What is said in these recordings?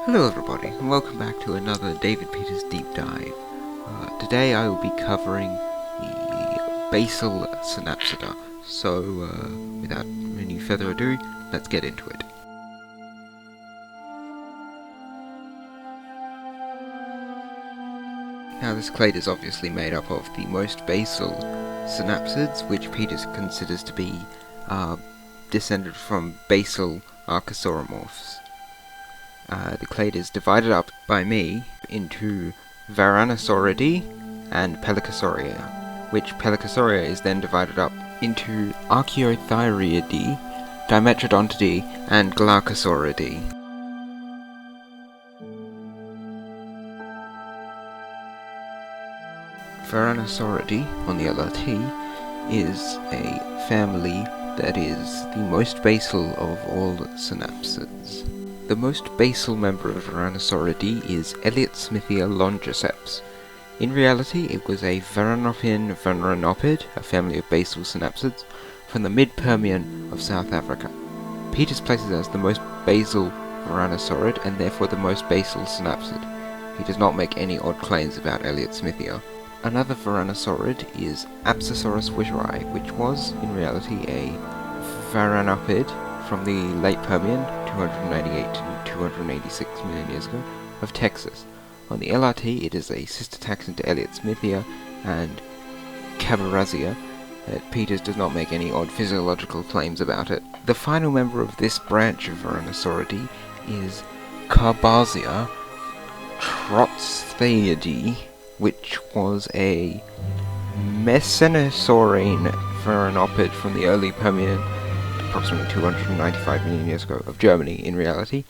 Hello everybody, and welcome back to another David Peters Deep Dive. Today I will be covering the Basal Synapisda, so without any further ado, let's get into it. Now this clade is obviously made up of the most basal synapsids, which Peters considers to be descended from basal archosauromorphs. The clade is divided up by me into Varanosauridae and Pelicosauria, which Pelicosauria is then divided up into Archaeothyriidae, Dimetrodontidae, and Glaucosauridae. Varanosauridae, on the LRT, is a family that is the most basal of all synapsids. The most basal member of Varanosauridae is Elliott-Smithia longiceps. In reality, it was a Varanopin varanopid, a family of basal synapsids, from the mid-Permian of South Africa. Peters places it as the most basal Varanosaurid and therefore the most basal synapsid. He does not make any odd claims about Elliott-Smithia. Another Varanosaurid is Apsosaurus witteri, which was, in reality, a Varanopid from the late Permian, 298 to 286 million years ago, of Texas. On the LRT, it is a sister taxon to Elliott-Smithia and Cavarazia. Peters does not make any odd physiological claims about it. The final member of this branch of Varanosauridae is Carbazia trotstheidae, which was a Mesenosaurine varanopid from the early Permian, approximately 295 million years ago, of Germany in reality,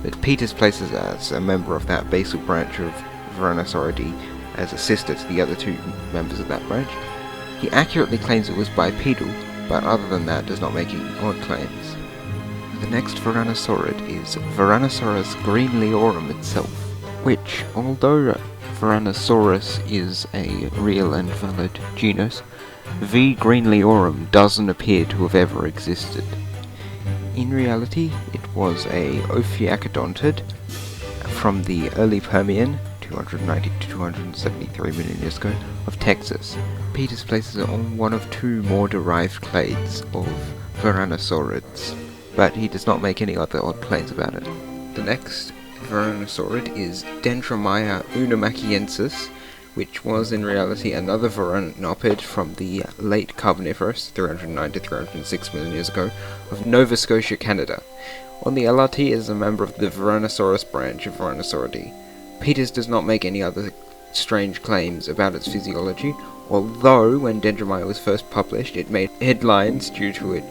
but Peters places as a member of that basal branch of Varanosauridae as a sister to the other two members of that branch. He accurately claims it was bipedal, but other than that does not make any odd claims. The next Varanosaurid is Varanosaurus greenleorum itself, which, although Varanosaurus is a real and valid genus, V. greenleorum doesn't appear to have ever existed. In reality, it was a Ophiacodontid from the early Permian, 290 to 273 million years ago, of Texas. Peters places it on one of two more derived clades of Varanosaurids, but he does not make any other odd claims about it. The next Varanosaurid is Dendromia unamachiensis, which was in reality another varanopid from the late Carboniferous, 309 to 306 million years ago, of Nova Scotia, Canada. On the LRT, it is a member of the Varanosaurus branch of Varanosauridae. Peters does not make any other strange claims about its physiology, although when Dendromia was first published, it made headlines due to it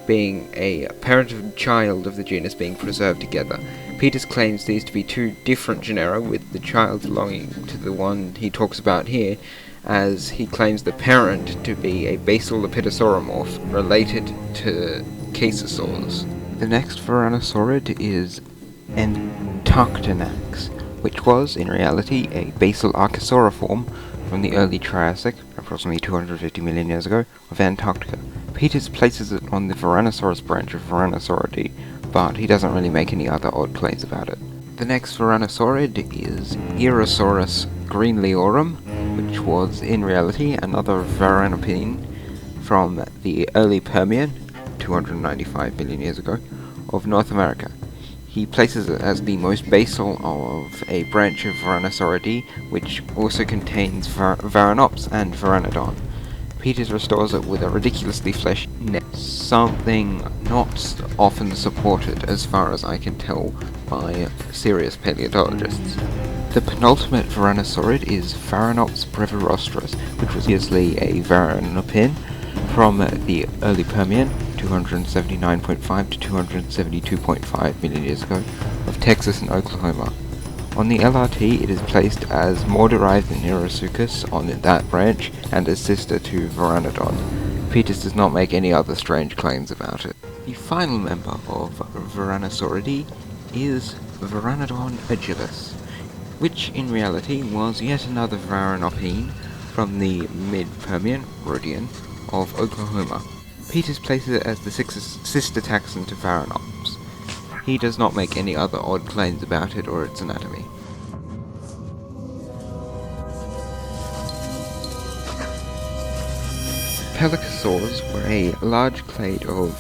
being a parent and child of the genus being preserved together. Peters claims these to be two different genera, with the child belonging to the one he talks about here, as he claims the parent to be a basal lepidosauromorph related to caesosaurs. The next Varanosaurid is Entoctonax, which was, in reality, a basal archosauriform from the early Triassic, approximately 250 million years ago, of Antarctica. Peters places it on the Varanosaurus branch of Varanosauridae, but he doesn't really make any other odd claims about it. The next Varanosaurid is Erosaurus greenleorum, which was in reality another Varanopine from the early Permian, 295 million years ago, of North America. He places it as the most basal of a branch of Varanosauridae, which also contains Varanops and Varanodon. Peters restores it with a ridiculously fleshy neck, something not often supported as far as I can tell by serious paleontologists. The penultimate Varanosaurid is Varanops brevirostris, which was previously a Varanopin from the early Permian, 279.5 to 272.5 million years ago, of Texas and Oklahoma. On the LRT, it is placed as more derived than Neurosuchus on that branch and as sister to Varanodon. Peters does not make any other strange claims about it. The final member of Varanosauridae is Varanodon agilis, which in reality was yet another Varanopine from the mid-Permian, Rhodian, of Oklahoma. Peters places it as the sister taxon to Varanops. He does not make any other odd claims about it or its anatomy. Pelycosaurs were a large clade of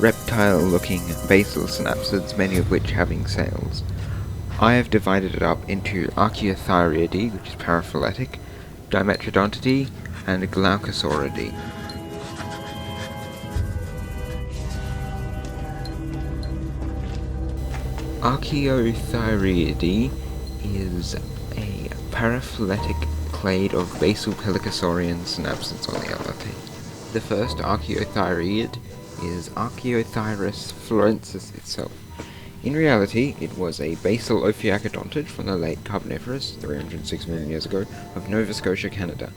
reptile-looking basal synapsids, many of which having scales. I have divided it up into Archaeothyriidae, which is paraphyletic, Dimetrodontidae, and Glaucosauridae. Archaeothyriidae is a paraphyletic clade of basal pelycosaurian synapsids on the LRT. The first archaeothyreid is Archaeothyrus florensis itself. In reality, it was a basal ophioacodontid from the late Carboniferous, 306 million years ago, of Nova Scotia, Canada.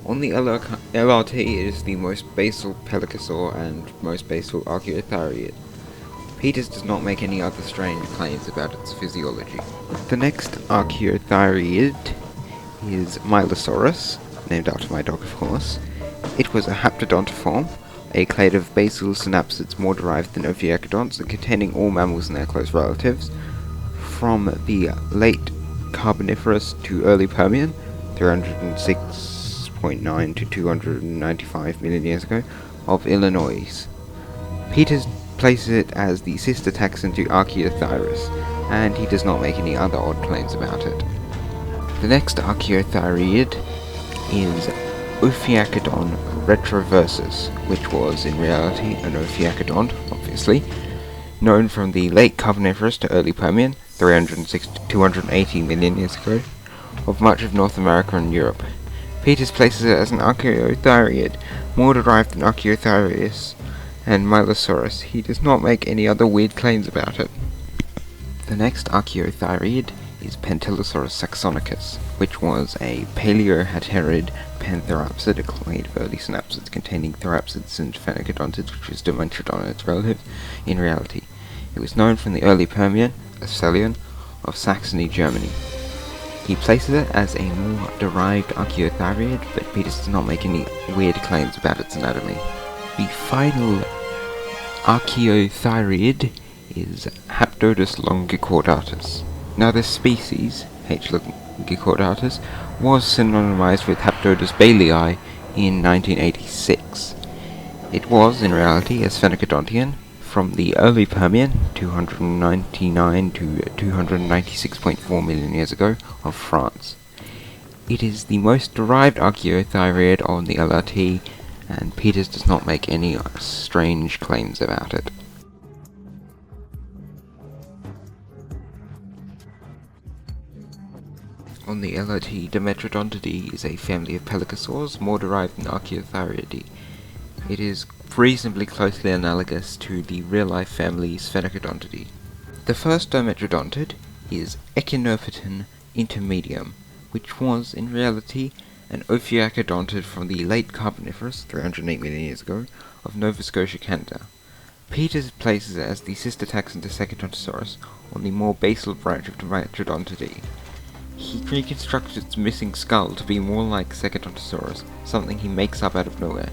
On the LRT, it is the most basal pelycosaur and most basal archaeothyreid. Peters does not make any other strange claims about its physiology. The next archaeothyreid is Milosaurus, named after my dog of course. It was a haptodontiform, a clade of basal synapsids more derived than ophioacodonts and containing all mammals and their close relatives, from the late Carboniferous to early Permian, 306.9 to 295 million years ago, of Illinois. Peters places it as the sister taxon to Archaeothyrus, and he does not make any other odd claims about it. The next archaeothyreid is Ophiacodon retroversus, which was in reality an ophiacodont, obviously, known from the late Carboniferous to early Permian, 306 to 280 million years ago, of much of North America and Europe. Peters places it as an archaeothyreid, more derived than Archaeothyreus and Milosaurus. He does not make any other weird claims about it. The next archaeothyreid is Pentylosaurus saxonicus, which was a paleohaterid pantherapsid, a clade of early synapsids containing therapsids and phenacodontids, which was Dimetrodon its relative. In reality, it was known from the early Permian, Ascelion, of Saxony, Germany. He places it as a more derived archaeothyreid, but Peters does not make any weird claims about its anatomy. The final archaeothyreid is Haptodus longicordatus. Now this species, H. longicordatus, was synonymized with Haptodus bailii in 1986. It was, in reality, a sphenacodontian from the early Permian, 299 to 296.4 million years ago, of France. It is the most derived archaeothyreid on the LRT, and Peters does not make any strange claims about it. On the LRT, Dimetrodontidae is a family of pelycosaurs, more derived than Archaeothyriidae. It is reasonably closely analogous to the real-life family Sphenacodontidae. The first Dimetrodontid is Echinophyton intermedium, which was, in reality, an ophioacodontid from the late Carboniferous, 308 million years ago, of Nova Scotia, Canada. Peters places it as the sister taxon to Secodontosaurus on the more basal branch of Dimetrodontidae. He reconstructed its missing skull to be more like Secodontosaurus, something he makes up out of nowhere.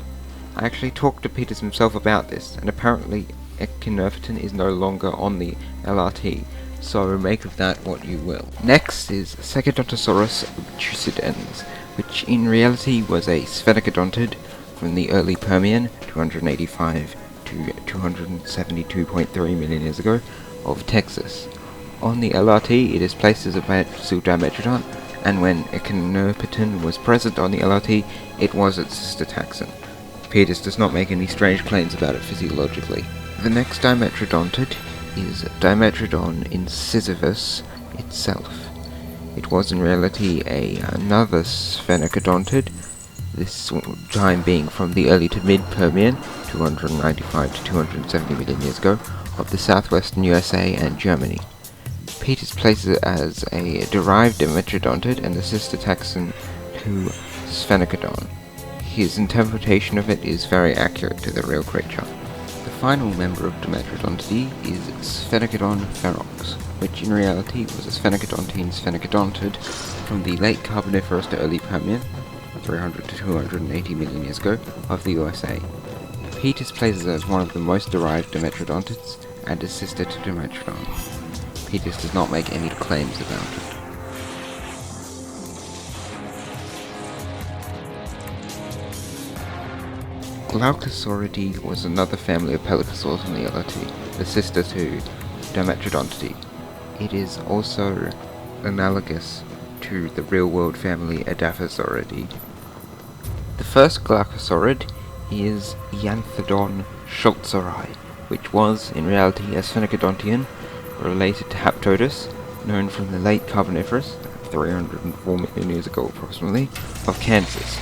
I actually talked to Peters himself about this, and apparently Echinophyton is no longer on the LRT, so make of that what you will. Next is Secodontosaurus obtusidens, which in reality was a sphenacodontid from the early Permian, 285 to 272.3 million years ago, of Texas. On the LRT, it is placed as a basal dimetrodont, and when Echinophyton was present on the LRT, it was its sister taxon. Peters does not make any strange claims about it physiologically. The next Dimetrodontid is Dimetrodon incisivus itself. It was in reality another sphenacodontid, this time being from the early to mid-Permian, 295 to 270 million years ago, of the southwestern USA and Germany. Peters places it as a derived Dimetrodontid and the sister taxon to Sphenacodon. His interpretation of it is very accurate to the real creature. The final member of Dimetrodontidae is Sphenacodon ferox, which in reality was a sphenacodontine sphenacodontid from the late Carboniferous to early Permian, 300 to 280 million years ago, of the USA. Peters places it as one of the most derived Dimetrodontids, and is sister to Dimetrodon. Peters does not make any claims about it. Glaucosauridae was another family of pelycosaurs on the LRT, the sister to Dimetrodontidae. It is also analogous to the real-world family Edaphosauridae. The first Glaucosaurid is Ianthodon schultzeri, which was, in reality, a Sphenacodontian related to Haptodus, known from the late Carboniferous, 304 million years ago approximately, of Kansas.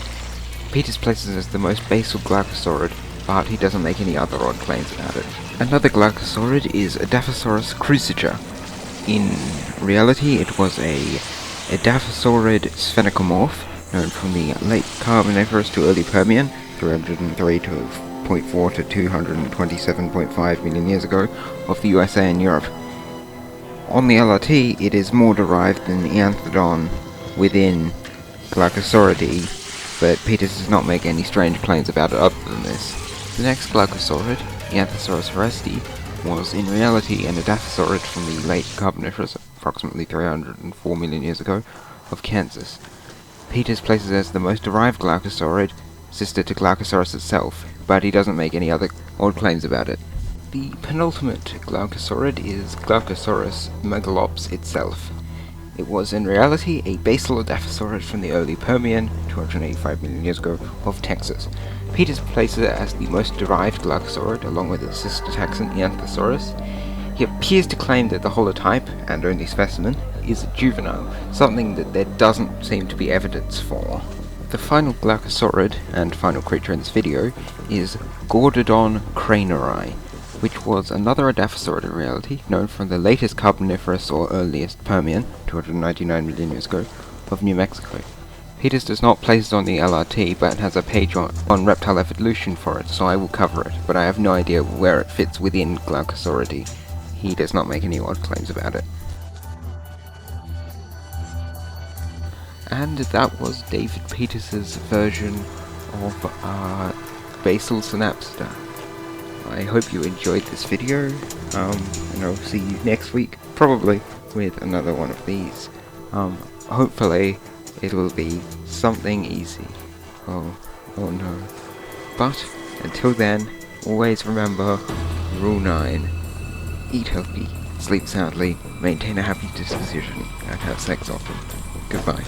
Peters places it as the most basal Glaucosaurid, but he doesn't make any other odd claims about it. Another Glaucosaurid is Edaphosaurus cruciger. In reality, it was a Edaphosaurid sphenacomorph, known from the late Carboniferous to early Permian, 303.4 to 227.5 million years ago, of the USA and Europe. On the LRT, it is more derived than Ianthodon within Glaucosauridae, but Peters does not make any strange claims about it other than this. The next Glaucosaurid, Ianthosaurus horesti, was in reality an Edaphosaurid from the late Carboniferous, approximately 304 million years ago, of Kansas. Peters places it as the most derived Glaucosaurid, sister to Glaucosaurus itself, but he doesn't make any other odd claims about it. The penultimate Glaucosaurid is Glaucosaurus megalops itself. It was in reality a basal Edaphosaurid from the early Permian, 285 million years ago, of Texas. Peters places it as the most derived Glaucosaurid, along with its sister taxon Ianthosaurus. He appears to claim that the holotype, and only specimen, is juvenile, something that there doesn't seem to be evidence for. The final Glaucosaurid, and final creature in this video, is Gordodon craneri, which was another Edaphosaurid in reality, known from the latest Carboniferous or earliest Permian, 299 million years ago, of New Mexico. Peters does not place it on the LRT, but has a page on reptile evolution for it, so I will cover it, but I have no idea where it fits within Glaucosauridae. He does not make any odd claims about it. And that was David Peters' version of Basal Synapisda. I hope you enjoyed this video, and I'll see you next week, probably with another one of these. Hopefully it will be something easy. Oh no. But until then, always remember Rule 9. Eat healthy, sleep soundly, maintain a happy disposition, and have sex often. Goodbye.